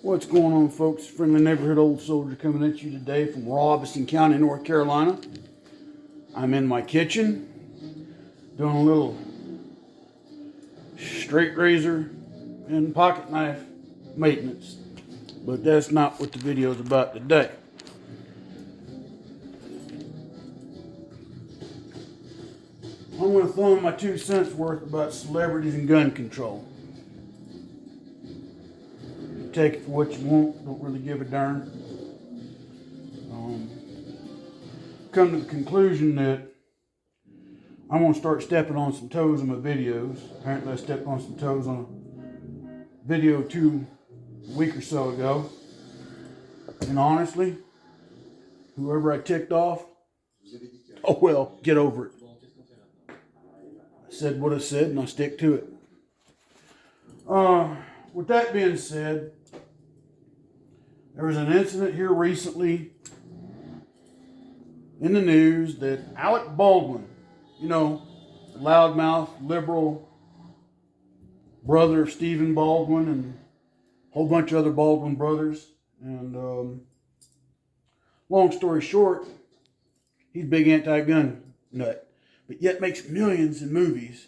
What's going on, folks? Friendly neighborhood old soldier coming at you today from Robeson County, North Carolina. I'm in my kitchen doing a little straight razor and pocket knife maintenance, but that's not what the video is about today. I'm going to throw in my 2 cents worth about celebrities and gun control. Take it for what you want, don't really give a darn. Come to the conclusion that I'm going to start stepping on some toes in my videos. Apparently I stepped on some toes on a video a week or so ago. And honestly, whoever I ticked off, oh well, get over it. I said what I said and I stick to it. With that being said, there was an incident here recently in the news that Alec Baldwin, the loudmouth liberal brother of Stephen Baldwin and a whole bunch of other Baldwin brothers. And long story short, he's a big anti-gun nut, but yet makes millions in movies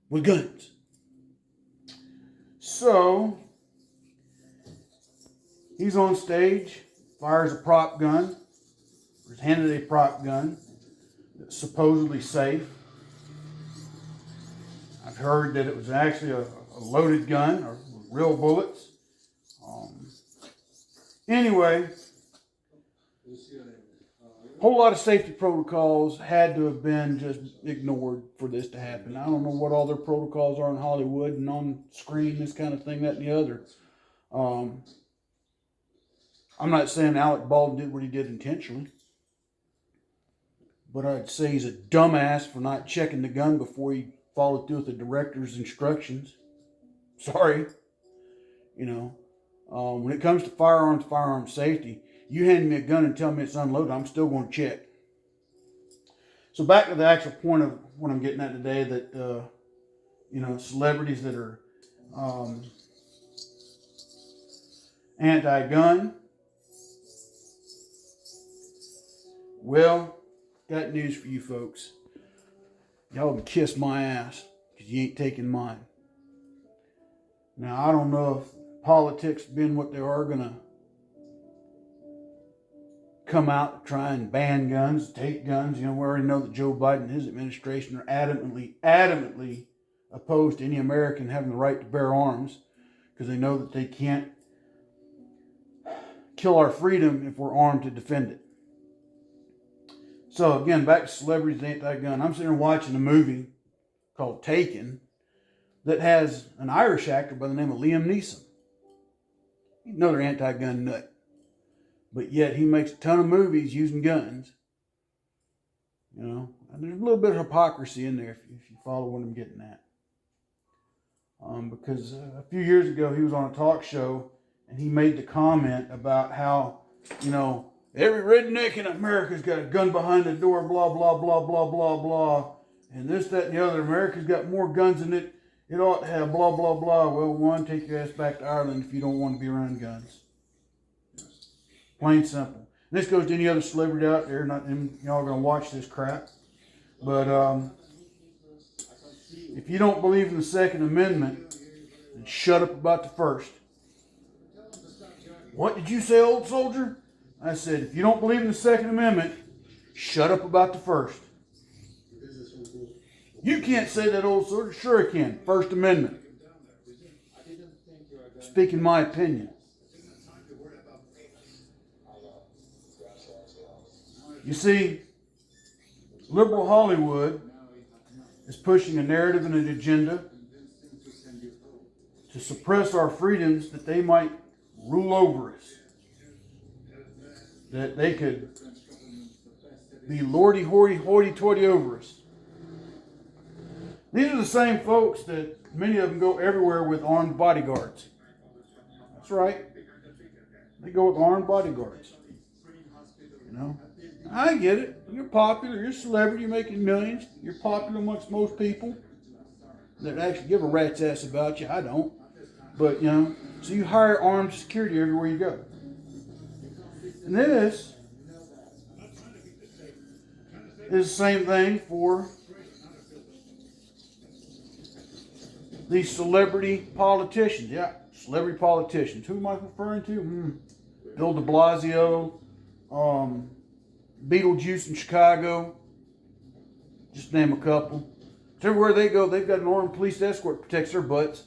with guns. So he's on stage, fires a prop gun, or is handed a prop gun that's supposedly safe. I've heard that it was actually a loaded gun or real bullets. Anyway, a whole lot of safety protocols had to have been just ignored for this to happen. I don't know what all their protocols are in Hollywood and on screen, this kind of thing, that and the other. I'm not saying Alec Baldwin did what he did intentionally, but I'd say he's a dumbass for not checking the gun before he followed through with the director's instructions. Sorry. When it comes to firearm safety, you hand me a gun and tell me it's unloaded, I'm still going to check. So back to the actual point of what I'm getting at today, that, celebrities that are anti-gun. Well, got news for you folks. Y'all can kiss my ass because you ain't taking mine. Now, I don't know if politics being what they are going to come out to try and ban guns, take guns. We already know that Joe Biden and his administration are adamantly opposed to any American having the right to bear arms because they know that they can't kill our freedom if we're armed to defend it. So again, back to celebrities anti-gun. I'm sitting here watching a movie called Taken that has an Irish actor by the name of Liam Neeson. He's another anti-gun nut. But yet he makes a ton of movies using guns. And there's a little bit of hypocrisy in there if you follow what I'm getting at. Because a few years ago he was on a talk show and he made the comment about how, every redneck in America's got a gun behind the door, blah, blah, blah, blah, blah, blah. And this, that, and the other. America's got more guns than it ought to have, blah, blah, blah. Well, one, take your ass back to Ireland if you don't want to be around guns. Plain simple. And this goes to any other celebrity out there. Not y'all going to watch this crap. But if you don't believe in the Second Amendment, then shut up about the First. What did you say, old soldier? I said, if you don't believe in the Second Amendment, shut up about the First. You can't say that, old soldier. Sure I can. First Amendment. Speaking my opinion. You see, liberal Hollywood is pushing a narrative and an agenda to suppress our freedoms that they might rule over us. That they could be lordy, hoity-toity over us. These are the same folks that many of them go everywhere with armed bodyguards. That's right. They go with armed bodyguards. I get it. You're popular. You're a celebrity. You're making millions. You're popular amongst most people that actually give a rat's ass about you. I don't. But, So you hire armed security everywhere you go. And this is the same thing for these celebrity politicians. Yeah, celebrity politicians. Who am I referring to? Bill de Blasio, Beetlejuice in Chicago, just name a couple. So everywhere they go, they've got an armed police escort that protects their butts.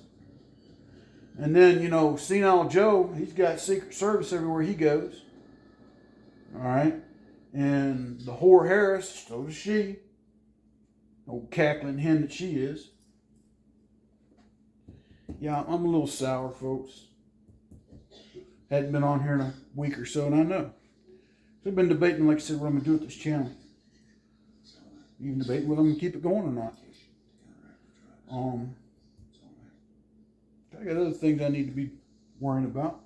And then, Senile Joe, he's got Secret Service everywhere he goes. All right? And the whore Harris, so does she. Old cackling hen that she is. Yeah, I'm a little sour, folks. Hadn't been on here in a week or so, and I know. So I've been debating, like I said, what I'm going to do with this channel. Even debating whether I'm going to keep it going or not. I got other things I need to be worrying about.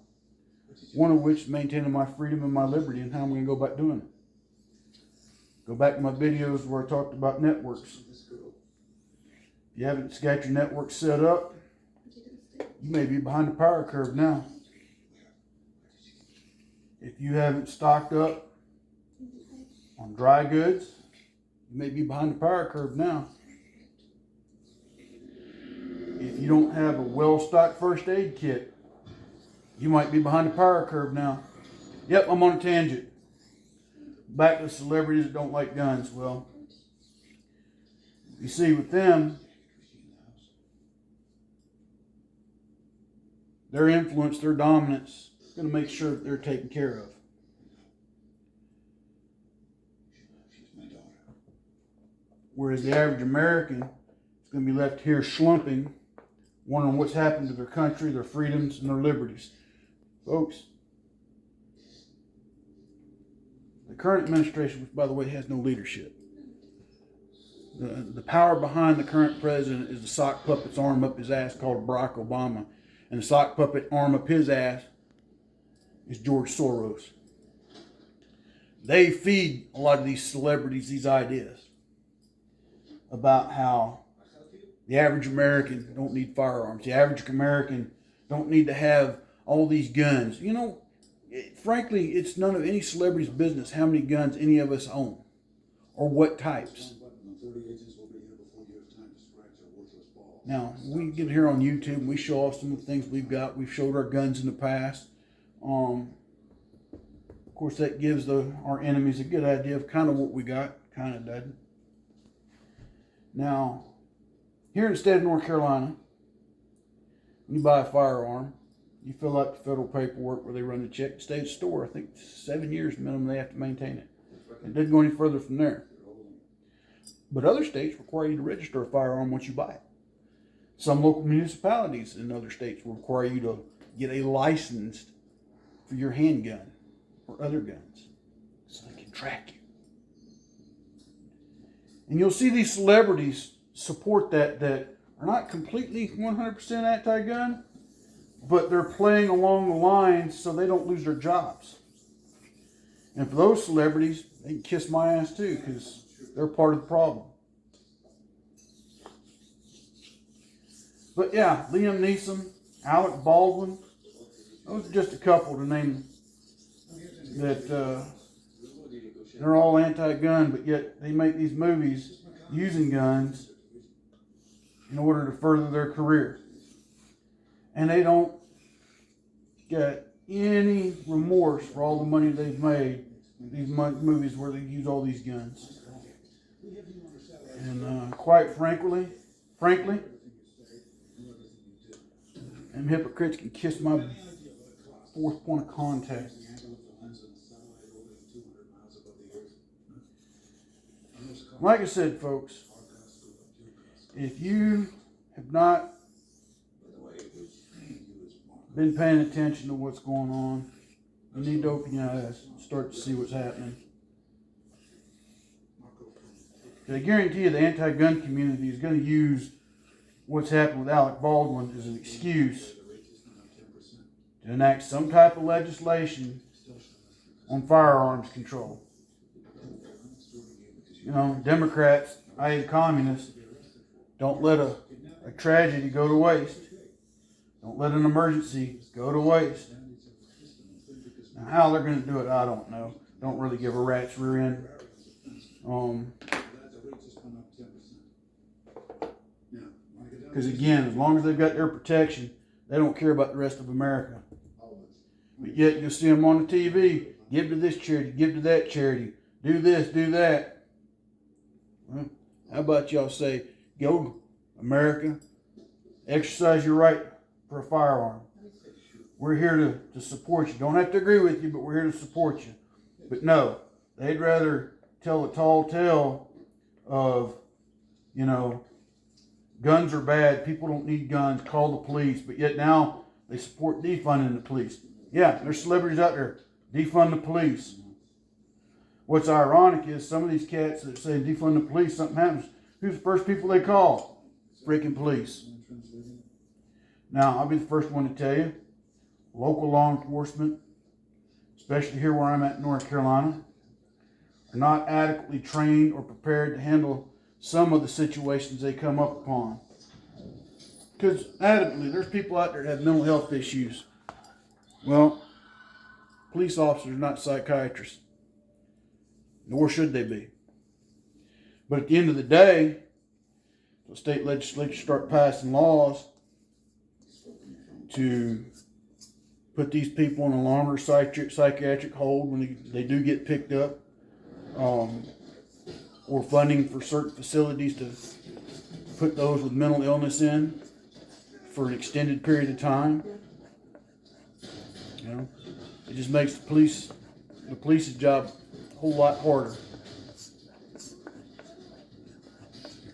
One of which is maintaining my freedom and my liberty and how I'm going to go about doing it. Go back to my videos where I talked about networks. If you haven't got your network set up, you may be behind the power curve now. If you haven't stocked up on dry goods, you may be behind the power curve now. If you don't have a well-stocked first aid kit, you might be behind the power curve now. Yep, I'm on a tangent. Back to celebrities that don't like guns. Well, you see with them, their influence, their dominance, is going to make sure that they're taken care of. Whereas the average American is going to be left here slumping, wondering what's happened to their country, their freedoms, and their liberties. Folks, the current administration, which by the way has no leadership, the power behind the current president is the sock puppet's arm up his ass called Barack Obama. And the sock puppet arm up his ass is George Soros. They feed a lot of these celebrities these ideas about how the average American don't need firearms. The average American don't need to have all these guns. Frankly, it's none of any celebrity's business how many guns any of us own or what types. Now, we get here on YouTube and we show off some of the things we've got. We've showed our guns in the past. Of course, that gives our enemies a good idea of kind of what we got. Kind of doesn't. Now, here in the state of North Carolina, when you buy a firearm, you fill out the federal paperwork where they run the check. It stays at the store. I think 7 years minimum they have to maintain it. It doesn't go any further from there. But other states require you to register a firearm once you buy it. Some local municipalities in other states will require you to get a license for your handgun or other guns so they can track you. And you'll see these celebrities support that are not completely 100% anti-gun, but they're playing along the lines so they don't lose their jobs. And for those celebrities, they can kiss my ass too because they're part of the problem. But yeah, Liam Neeson, Alec Baldwin, those are just a couple to name that they're all anti-gun, but yet they make these movies using guns in order to further their career. And they don't get any remorse for all the money they've made in these movies where they use all these guns. And quite frankly, them hypocrites can kiss my fourth point of contact. Like I said, folks, if you have not been paying attention to what's going on, you need to open your eyes and start to see what's happening. I guarantee you the anti-gun community is going to use what's happened with Alec Baldwin as an excuse to enact some type of legislation on firearms control. Democrats, i.e. communists, don't let a tragedy go to waste. Don't let an emergency go to waste. Now, how they're going to do it, I don't know. Don't really give a rat's rear end. Because again, as long as they've got their protection, they don't care about the rest of America. But yet you'll see them on the TV, give to this charity, give to that charity, do this, do that. Well, how about y'all say, go America, exercise your right for a firearm. We're here to support you. Don't have to agree with you, but we're here to support you. But no, they'd rather tell a tall tale of, guns are bad, people don't need guns, call the police. But yet now they support defunding the police. Yeah, there's celebrities out there, defund the police. What's ironic is some of these cats that say defund the police, something happens. Who's the first people they call? Freaking police. Now, I'll be the first one to tell you, local law enforcement, especially here where I'm at in North Carolina, are not adequately trained or prepared to handle some of the situations they come up upon. Because adamantly, there's people out there that have mental health issues. Well, police officers are not psychiatrists, nor should they be. But at the end of the day, the state legislature start passing laws to put these people on a longer psychiatric hold when they do get picked up, or funding for certain facilities to put those with mental illness in for an extended period of time. It just makes the police's job a whole lot harder.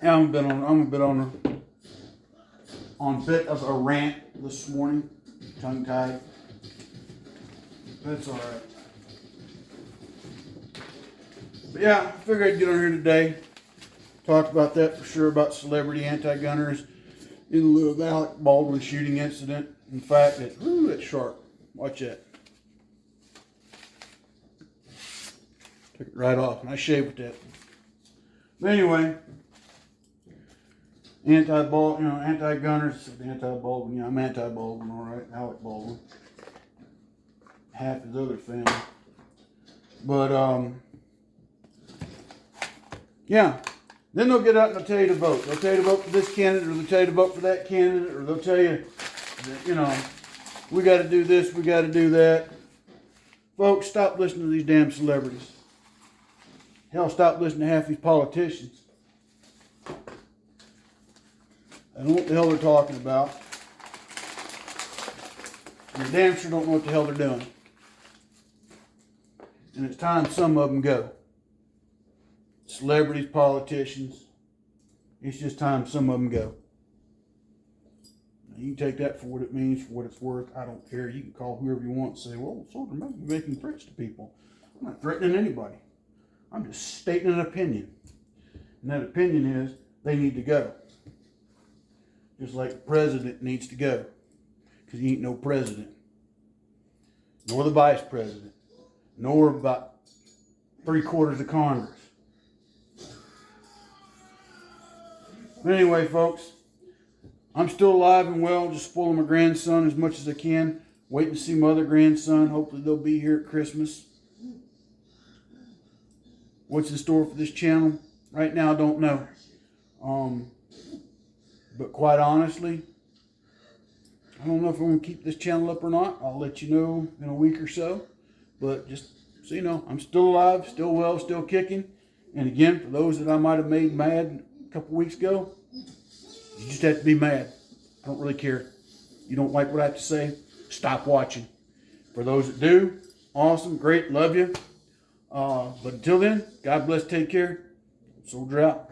I'm a bit on a bit of a rant this morning, tongue-tied. That's all right. But yeah, I figured I'd get on here today, talk about that for sure, about celebrity anti-gunners in lieu of Alec Baldwin shooting incident. In fact, that's sharp. Watch that. Took it right off, and I shaved with that. But anyway, anti-gunners, anti-Baldwin. Yeah, I'm anti-Baldwin, all right. Alec Baldwin. Half his other family. But, yeah. Then they'll get out and they'll tell you to vote. They'll tell you to vote for this candidate, or they'll tell you to vote for that candidate, or they'll tell you that, we got to do this, we got to do that. Folks, stop listening to these damn celebrities. Hell, stop listening to half these politicians. I don't know what the hell they're talking about. And they damn sure don't know what the hell they're doing. And it's time some of them go. Celebrities, politicians. It's just time some of them go. Now, you can take that for what it means, for what it's worth. I don't care. You can call whoever you want and say, well, sort of might be making threats to people. I'm not threatening anybody. I'm just stating an opinion. And that opinion is they need to go. Just like the president needs to go. Because he ain't no president. Nor the vice president. Nor about 3/4 of Congress. But anyway, folks, I'm still alive and well, just spoiling my grandson as much as I can. Waiting to see my other grandson. Hopefully they'll be here at Christmas. What's in store for this channel? Right now, I don't know. But quite honestly, I don't know if I'm going to keep this channel up or not. I'll let you know in a week or so. But just so you know, I'm still alive, still well, still kicking. And again, for those that I might have made mad a couple weeks ago, you just have to be mad. I don't really care. You don't like what I have to say, stop watching. For those that do, awesome, great, love you. But until then, God bless, take care. Soldier out.